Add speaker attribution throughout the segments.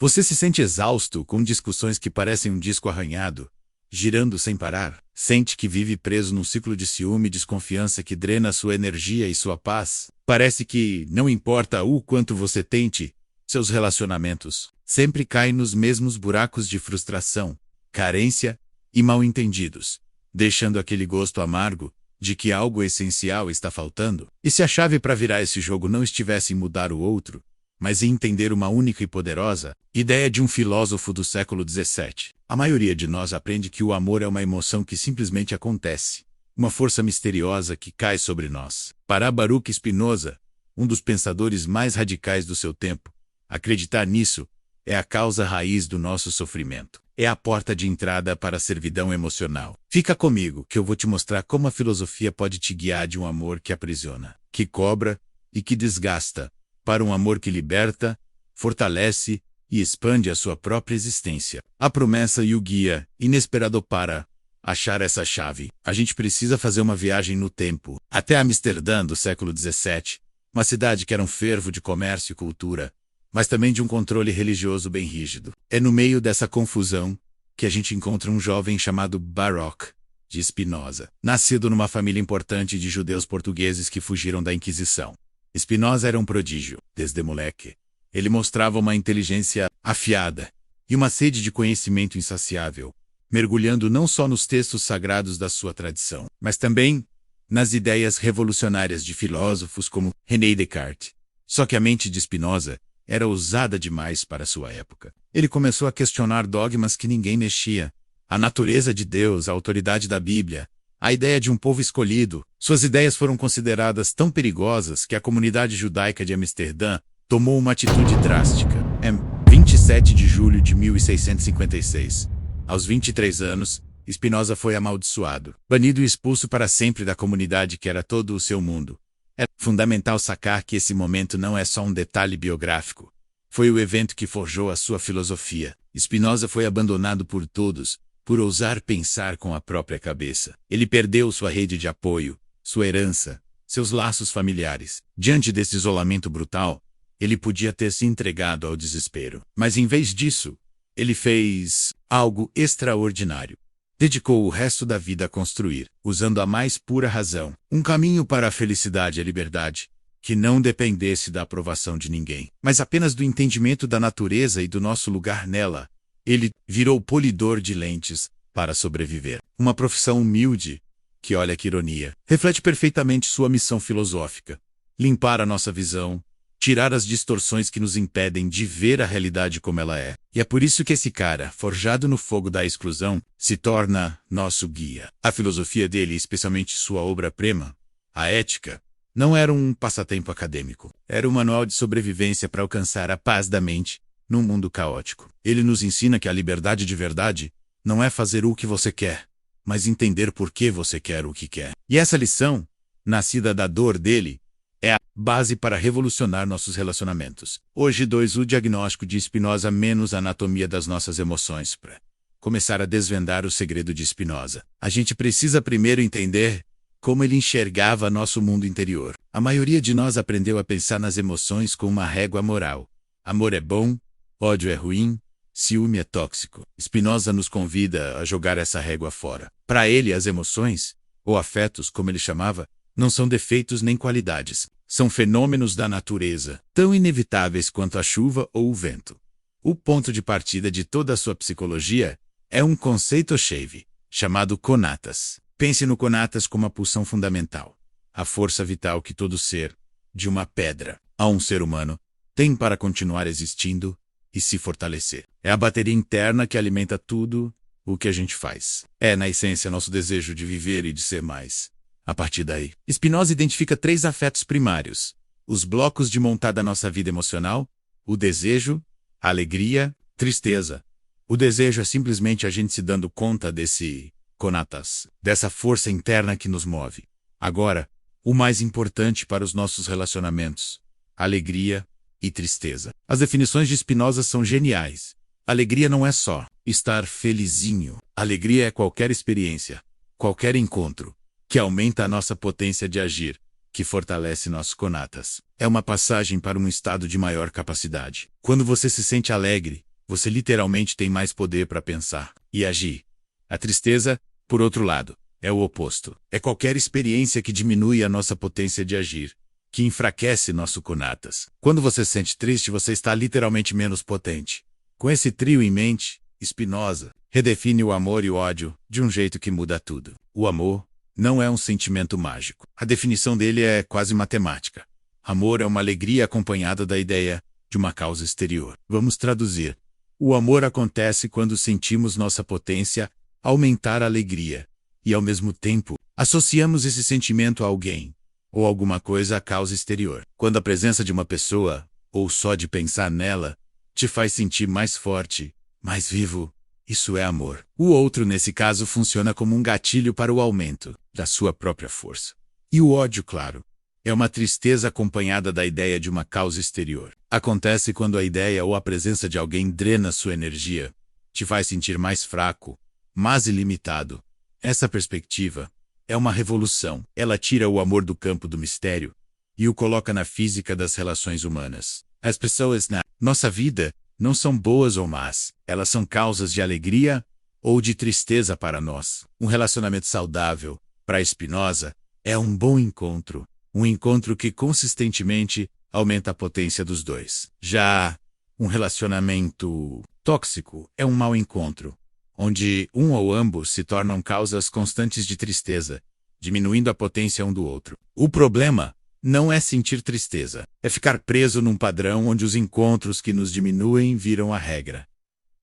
Speaker 1: Você se sente exausto com discussões que parecem um disco arranhado, girando sem parar? Sente que vive preso num ciclo de ciúme e desconfiança que drena sua energia e sua paz? Parece que, não importa o quanto você tente, seus relacionamentos sempre caem nos mesmos buracos de frustração, carência e mal-entendidos, deixando aquele gosto amargo de que algo essencial está faltando. E se a chave para virar esse jogo não estivesse em mudar o outro, mas em entender uma única e poderosa ideia de um filósofo do século XVII? A maioria de nós aprende que o amor é uma emoção que simplesmente acontece, uma força misteriosa que cai sobre nós. Para Baruch Spinoza, um dos pensadores mais radicais do seu tempo, acreditar nisso é a causa raiz do nosso sofrimento. É a porta de entrada para a servidão emocional. Fica comigo que eu vou te mostrar como a filosofia pode te guiar de um amor que aprisiona, que cobra e que desgasta, para um amor que liberta, fortalece e expande a sua própria existência. A promessa e o guia inesperado. Para achar essa chave, a gente precisa fazer uma viagem no tempo, até Amsterdã do século XVII, uma cidade que era um fervo de comércio e cultura, mas também de um controle religioso bem rígido. É no meio dessa confusão que a gente encontra um jovem chamado Baruch de Spinoza, nascido numa família importante de judeus portugueses que fugiram da Inquisição. Spinoza era um prodígio, desde moleque. Ele mostrava uma inteligência afiada e uma sede de conhecimento insaciável, mergulhando não só nos textos sagrados da sua tradição, mas também nas ideias revolucionárias de filósofos como René Descartes. Só que a mente de Spinoza era ousada demais para sua época. Ele começou a questionar dogmas que ninguém mexia: a natureza de Deus, a autoridade da Bíblia, a ideia de um povo escolhido. Suas ideias foram consideradas tão perigosas que a comunidade judaica de Amsterdã tomou uma atitude drástica. Em 27 de julho de 1656, aos 23 anos, Spinoza foi amaldiçoado, banido e expulso para sempre da comunidade que era todo o seu mundo. É fundamental sacar que esse momento não é só um detalhe biográfico. Foi o evento que forjou a sua filosofia. Spinoza foi abandonado por todos, por ousar pensar com a própria cabeça. Ele perdeu sua rede de apoio, sua herança, seus laços familiares. Diante desse isolamento brutal, ele podia ter se entregado ao desespero. Mas em vez disso, ele fez algo extraordinário. Dedicou o resto da vida a construir, usando a mais pura razão, um caminho para a felicidade e a liberdade, que não dependesse da aprovação de ninguém, mas apenas do entendimento da natureza e do nosso lugar nela. Ele virou polidor de lentes para sobreviver. Uma profissão humilde, que, olha que ironia, reflete perfeitamente sua missão filosófica: limpar a nossa visão, tirar as distorções que nos impedem de ver a realidade como ela é. E é por isso que esse cara, forjado no fogo da exclusão, se torna nosso guia. A filosofia dele, especialmente sua obra-prima, a Ética, não era um passatempo acadêmico. Era um manual de sobrevivência para alcançar a paz da mente num mundo caótico. Ele nos ensina que a liberdade de verdade não é fazer o que você quer, mas entender por que você quer o que quer. E essa lição, nascida da dor dele, é a base para revolucionar nossos relacionamentos. Hoje, o diagnóstico de Spinoza menos a anatomia das nossas emoções. Para começar a desvendar o segredo de Spinoza, a gente precisa primeiro entender como ele enxergava nosso mundo interior. A maioria de nós aprendeu a pensar nas emoções com uma régua moral. Amor é bom, ódio é ruim, ciúme é tóxico. Spinoza nos convida a jogar essa régua fora. Para ele, as emoções, ou afetos como ele chamava, não são defeitos nem qualidades. São fenômenos da natureza, tão inevitáveis quanto a chuva ou o vento. O ponto de partida de toda a sua psicologia é um conceito-chave, chamado conatas. Pense no conatas como a pulsão fundamental, a força vital que todo ser, de uma pedra a um ser humano, tem para continuar existindo e se fortalecer. É a bateria interna que alimenta tudo o que a gente faz. É, na essência, nosso desejo de viver e de ser mais. A partir daí, Spinoza identifica 3 afetos primários: os blocos de montar da nossa vida emocional, o desejo, a alegria, tristeza. O desejo é simplesmente a gente se dando conta desse conatas, dessa força interna que nos move. Agora, o mais importante para os nossos relacionamentos: alegria e tristeza. As definições de Spinoza são geniais. Alegria não é só estar felizinho. Alegria é qualquer experiência, qualquer encontro, que aumenta a nossa potência de agir, que fortalece nossos conatas. É uma passagem para um estado de maior capacidade. Quando você se sente alegre, Você literalmente tem mais poder para pensar e agir. A tristeza, por outro lado, é o oposto. É qualquer experiência que diminui a nossa potência de agir, que enfraquece nosso conatas. Quando você se sente triste, você está literalmente menos potente. Com esse trio em mente, Spinoza redefine o amor e o ódio de um jeito que muda tudo. O amor não é um sentimento mágico. A definição dele é quase matemática. Amor é uma alegria acompanhada da ideia de uma causa exterior. Vamos traduzir. O amor acontece quando sentimos nossa potência aumentar a alegria e, ao mesmo tempo, associamos esse sentimento a alguém ou alguma coisa à causa exterior. Quando a presença de uma pessoa, ou só de pensar nela, te faz sentir mais forte, mais vivo, isso é amor. O outro, nesse caso, funciona como um gatilho para o aumento da sua própria força. E o ódio, claro, é uma tristeza acompanhada da ideia de uma causa exterior. Acontece quando a ideia ou a presença de alguém drena sua energia, te faz sentir mais fraco, mais ilimitado. Essa perspectiva é uma revolução. Ela tira o amor do campo do mistério e o coloca na física das relações humanas. As pessoas na nossa vida não são boas ou más. Elas são causas de alegria ou de tristeza para nós. Um relacionamento saudável, para Spinoza, é um bom encontro. Um encontro que consistentemente aumenta a potência dos dois. Já um relacionamento tóxico é um mau encontro, onde um ou ambos se tornam causas constantes de tristeza, diminuindo a potência um do outro. O problema não é sentir tristeza, é ficar preso num padrão onde os encontros que nos diminuem viram a regra.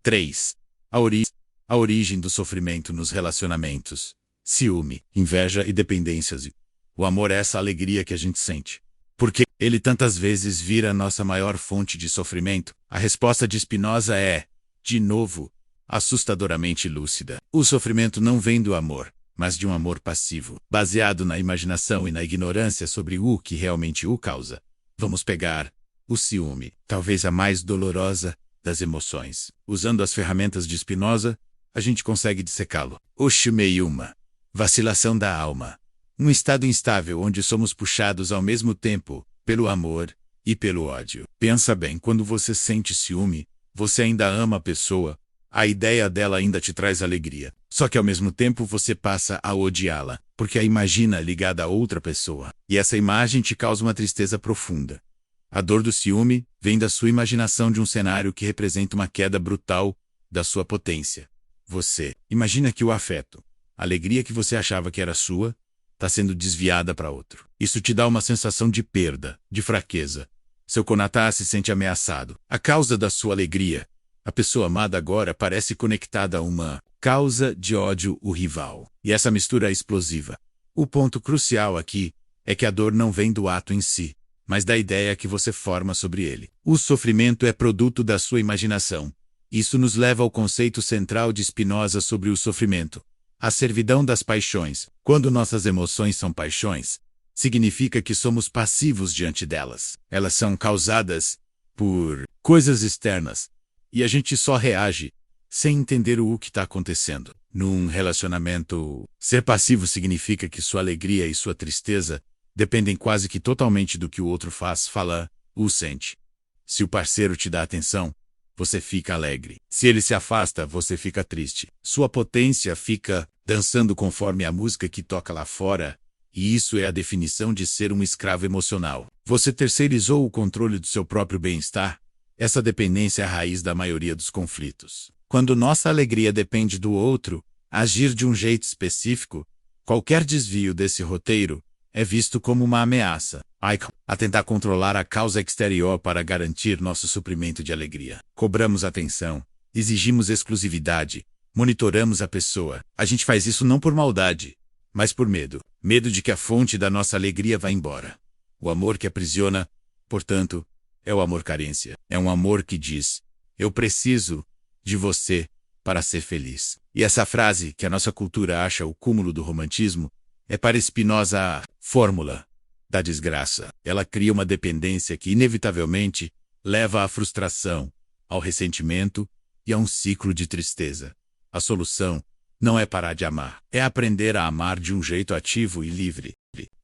Speaker 1: 3. A origem do sofrimento nos relacionamentos. Ciúme, inveja e dependências. O amor é essa alegria que a gente sente. Porque ele tantas vezes vira a nossa maior fonte de sofrimento? A resposta de Spinoza é, de novo, assustadoramente lúcida. O sofrimento não vem do amor, mas de um amor passivo, baseado na imaginação e na ignorância sobre o que realmente o causa. Vamos pegar o ciúme, talvez a mais dolorosa das emoções. Usando as ferramentas de Spinoza, a gente consegue dissecá-lo. O Shumeiuma, vacilação da alma. Um estado instável onde somos puxados ao mesmo tempo pelo amor e pelo ódio. Pensa bem, quando você sente ciúme, você ainda ama a pessoa, a ideia dela ainda te traz alegria. Só que ao mesmo tempo você passa a odiá-la, porque a imagina ligada a outra pessoa. E essa imagem te causa uma tristeza profunda. A dor do ciúme vem da sua imaginação de um cenário que representa uma queda brutal da sua potência. Você imagina que o afeto, a alegria que você achava que era sua, está sendo desviada para outro. Isso te dá uma sensação de perda, de fraqueza. Seu conatar se sente ameaçado. A causa da sua alegria, a pessoa amada agora parece conectada a uma causa de ódio, o rival. E essa mistura é explosiva. O ponto crucial aqui é que a dor não vem do ato em si, mas da ideia que você forma sobre ele. O sofrimento é produto da sua imaginação. Isso nos leva ao conceito central de Spinoza sobre o sofrimento. A servidão das paixões. Quando nossas emoções são paixões, significa que somos passivos diante delas. Elas são causadas por coisas externas e a gente só reage sem entender o que está acontecendo. Num relacionamento, ser passivo significa que sua alegria e sua tristeza dependem quase que totalmente do que o outro faz, fala, ou sente. Se o parceiro te dá atenção, você fica alegre. Se ele se afasta, você fica triste. Sua potência fica dançando conforme a música que toca lá fora, e isso é a definição de ser um escravo emocional. Você terceirizou o controle do seu próprio bem-estar? Essa dependência é a raiz da maioria dos conflitos. Quando nossa alegria depende do outro, agir de um jeito específico, qualquer desvio desse roteiro é visto como uma ameaça a tentar controlar a causa exterior para garantir nosso suprimento de alegria. Cobramos atenção, exigimos exclusividade, monitoramos a pessoa. A gente faz isso não por maldade, mas por medo. Medo de que a fonte da nossa alegria vá embora. O amor que aprisiona, portanto, é o amor carência. É um amor que diz, eu preciso de você para ser feliz. E essa frase, que a nossa cultura acha o cúmulo do romantismo, é para Spinoza a fórmula da desgraça. Ela cria uma dependência que inevitavelmente leva à frustração, ao ressentimento e a um ciclo de tristeza. A solução não é parar de amar, é aprender a amar de um jeito ativo e livre.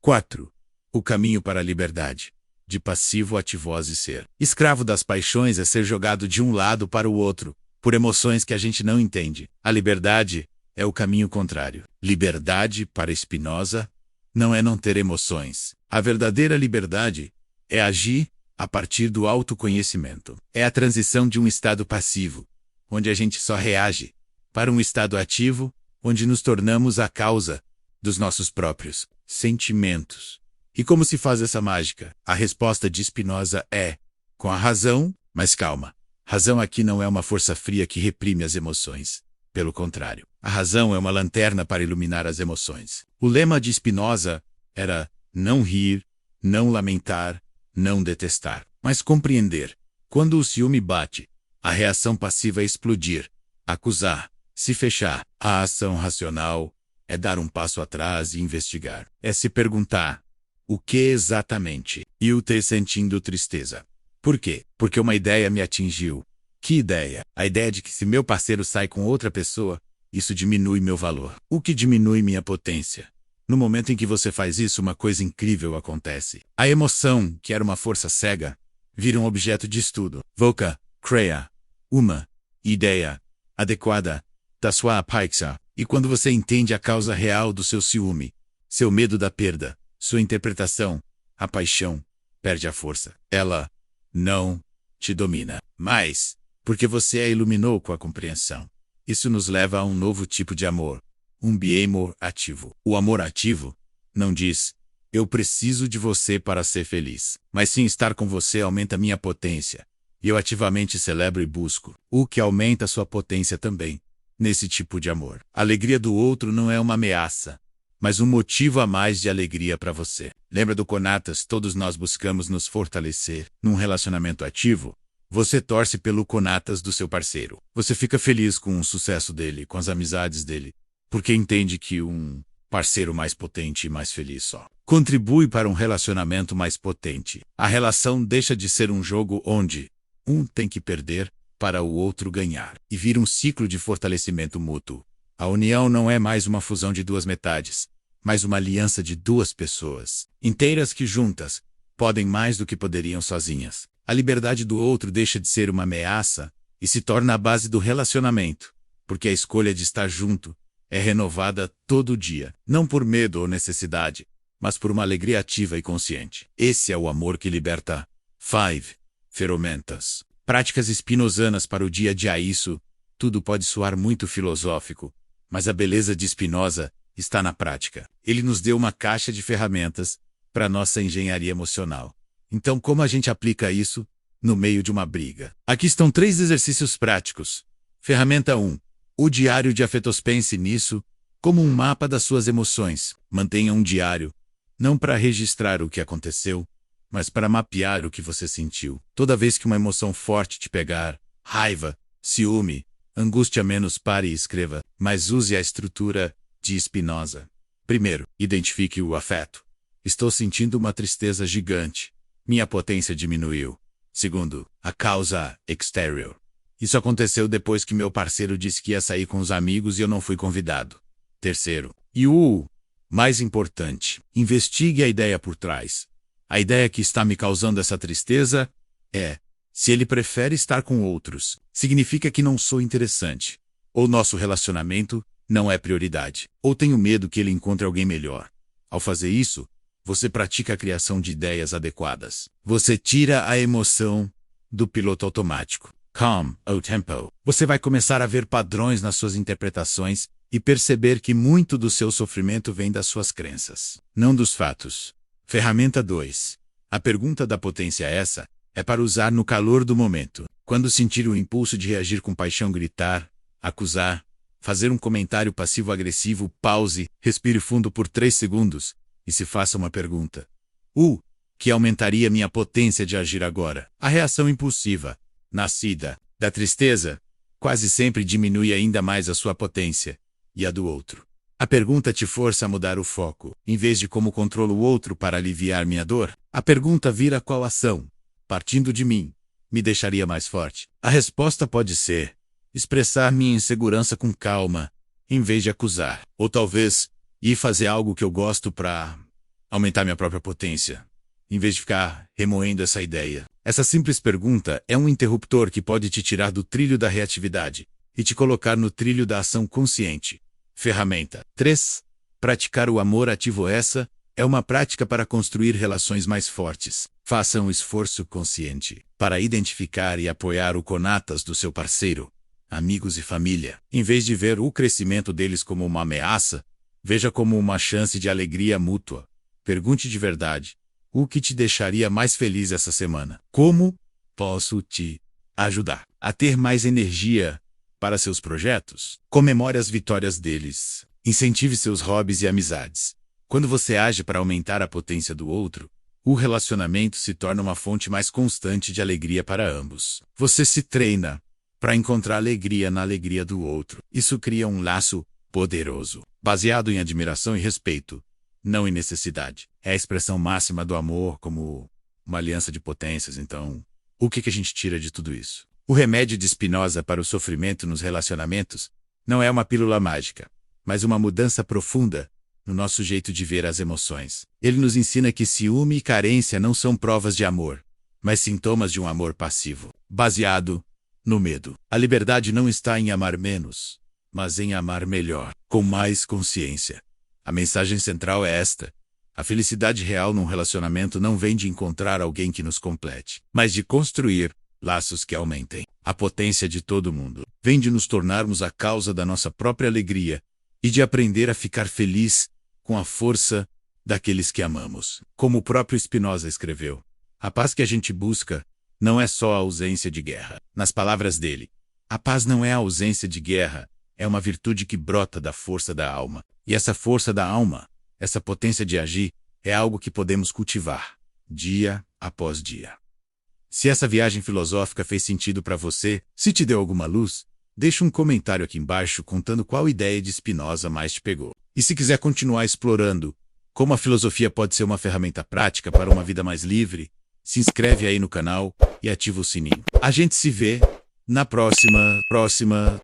Speaker 1: 4. O caminho para a liberdade. De passivo ativose ser. Escravo das paixões é ser jogado de um lado para o outro, por emoções que a gente não entende. A liberdade é o caminho contrário. Liberdade, para Spinoza, não é não ter emoções. A verdadeira liberdade é agir a partir do autoconhecimento. É a transição de um estado passivo, onde a gente só reage, para um estado ativo, onde nos tornamos a causa dos nossos próprios sentimentos. E como se faz essa mágica? A resposta de Spinoza é com a razão, mas calma. Razão aqui não é uma força fria que reprime as emoções. Pelo contrário, a razão é uma lanterna para iluminar as emoções. O lema de Spinoza era não rir, não lamentar, não detestar, mas compreender. Quando o ciúme bate, a reação passiva é explodir, acusar, se fechar. A ação racional é dar um passo atrás e investigar. É se perguntar o que exatamente e o ter sentindo tristeza. Por quê? Porque uma ideia me atingiu. Que ideia? A ideia de que se meu parceiro sai com outra pessoa, isso diminui meu valor. O que diminui minha potência? No momento em que você faz isso, uma coisa incrível acontece. A emoção, que era uma força cega, vira um objeto de estudo. Voca, crea, uma ideia adequada da sua apaixa. E quando você entende a causa real do seu ciúme, seu medo da perda, sua interpretação, a paixão perde a força. Ela não te domina mais, porque você a iluminou com a compreensão. Isso nos leva a um novo tipo de amor, um bi-amor ativo. O amor ativo não diz, eu preciso de você para ser feliz, mas sim estar com você aumenta minha potência, e eu ativamente celebro e busco, o que aumenta sua potência também. Nesse tipo de amor, a alegria do outro não é uma ameaça, mas um motivo a mais de alegria para você. Lembra do Conatas? Todos nós buscamos nos fortalecer. Num relacionamento ativo, você torce pelo Conatas do seu parceiro. Você fica feliz com o sucesso dele, com as amizades dele, porque entende que um parceiro mais potente e mais feliz só contribui para um relacionamento mais potente. A relação deixa de ser um jogo onde um tem que perder para o outro ganhar, e vira um ciclo de fortalecimento mútuo. A união não é mais uma fusão de duas metades, mas uma aliança de duas pessoas, inteiras que juntas podem mais do que poderiam sozinhas. A liberdade do outro deixa de ser uma ameaça e se torna a base do relacionamento, porque a escolha de estar junto é renovada todo dia, não por medo ou necessidade, mas por uma alegria ativa e consciente. Esse é o amor que liberta. 5 ferramentas. Práticas spinozanas para o dia a dia. Isso tudo pode soar muito filosófico, mas a beleza de Spinoza está na prática. Ele nos deu uma caixa de ferramentas para nossa engenharia emocional. Então, como a gente aplica isso no meio de uma briga? Aqui estão 3 exercícios práticos. Ferramenta 1. O diário de afetos. Pense nisso como um mapa das suas emoções. Mantenha um diário, não para registrar o que aconteceu, mas para mapear o que você sentiu. Toda vez que uma emoção forte te pegar, raiva, ciúme, angústia, menos pare e escreva, mas use a estrutura de Spinoza. Primeiro, identifique o afeto. Estou sentindo uma tristeza gigante. Minha potência diminuiu. Segundo, a causa exterior. Isso aconteceu depois que meu parceiro disse que ia sair com os amigos e eu não fui convidado. Terceiro, e o mais importante, investigue a ideia por trás. A ideia que está me causando essa tristeza é: se ele prefere estar com outros, significa que não sou interessante, ou nosso relacionamento não é prioridade, ou tenho medo que ele encontre alguém melhor. Ao fazer isso, você pratica a criação de ideias adequadas. Você tira a emoção do piloto automático. Calm, ou tempo. Você vai começar a ver padrões nas suas interpretações e perceber que muito do seu sofrimento vem das suas crenças, não dos fatos. Ferramenta 2. A pergunta da potência essa é para usar no calor do momento. Quando sentir o impulso de reagir com paixão, gritar, acusar, fazer um comentário passivo-agressivo, pause, respire fundo por 3 segundos e se faça uma pergunta. Que aumentaria minha potência de agir agora? A reação impulsiva, nascida da tristeza, quase sempre diminui ainda mais a sua potência e a do outro. A pergunta te força a mudar o foco. Em vez de como controlo o outro para aliviar minha dor, a pergunta vira qual ação, partindo de mim, me deixaria mais forte. A resposta pode ser expressar minha insegurança com calma, em vez de acusar. Ou talvez ir fazer algo que eu gosto para aumentar minha própria potência, em vez de ficar remoendo essa ideia. Essa simples pergunta é um interruptor que pode te tirar do trilho da reatividade e te colocar no trilho da ação consciente. Ferramenta 3. Praticar o amor ativo. Essa é uma prática para construir relações mais fortes. Faça um esforço consciente para identificar e apoiar o conatas do seu parceiro, amigos e família. Em vez de ver o crescimento deles como uma ameaça, veja como uma chance de alegria mútua. Pergunte de verdade: o que te deixaria mais feliz essa semana? Como posso te ajudar a ter mais energia para seus projetos? Comemore as vitórias deles. Incentive seus hobbies e amizades. Quando você age para aumentar a potência do outro, o relacionamento se torna uma fonte mais constante de alegria para ambos. Você se treina para encontrar alegria na alegria do outro. Isso cria um laço poderoso, baseado em admiração e respeito, não em necessidade. É a expressão máxima do amor, como uma aliança de potências. Então, o que a gente tira de tudo isso? O remédio de Spinoza para o sofrimento nos relacionamentos não é uma pílula mágica, mas uma mudança profunda no nosso jeito de ver as emoções. Ele nos ensina que ciúme e carência não são provas de amor, mas sintomas de um amor passivo, baseado no medo. A liberdade não está em amar menos, mas em amar melhor, com mais consciência. A mensagem central é esta: a felicidade real num relacionamento não vem de encontrar alguém que nos complete, mas de construir laços que aumentem a potência de todo mundo. Vem de nos tornarmos a causa da nossa própria alegria e de aprender a ficar feliz com a força daqueles que amamos. Como o próprio Spinoza escreveu, a paz que a gente busca não é só a ausência de guerra. Nas palavras dele, a paz não é a ausência de guerra, é uma virtude que brota da força da alma. E essa força da alma, essa potência de agir, é algo que podemos cultivar, dia após dia. Se essa viagem filosófica fez sentido para você, se te deu alguma luz, deixe um comentário aqui embaixo contando qual ideia de Spinoza mais te pegou. E se quiser continuar explorando como a filosofia pode ser uma ferramenta prática para uma vida mais livre, se inscreve aí no canal e ativa o sininho. A gente se vê na próxima.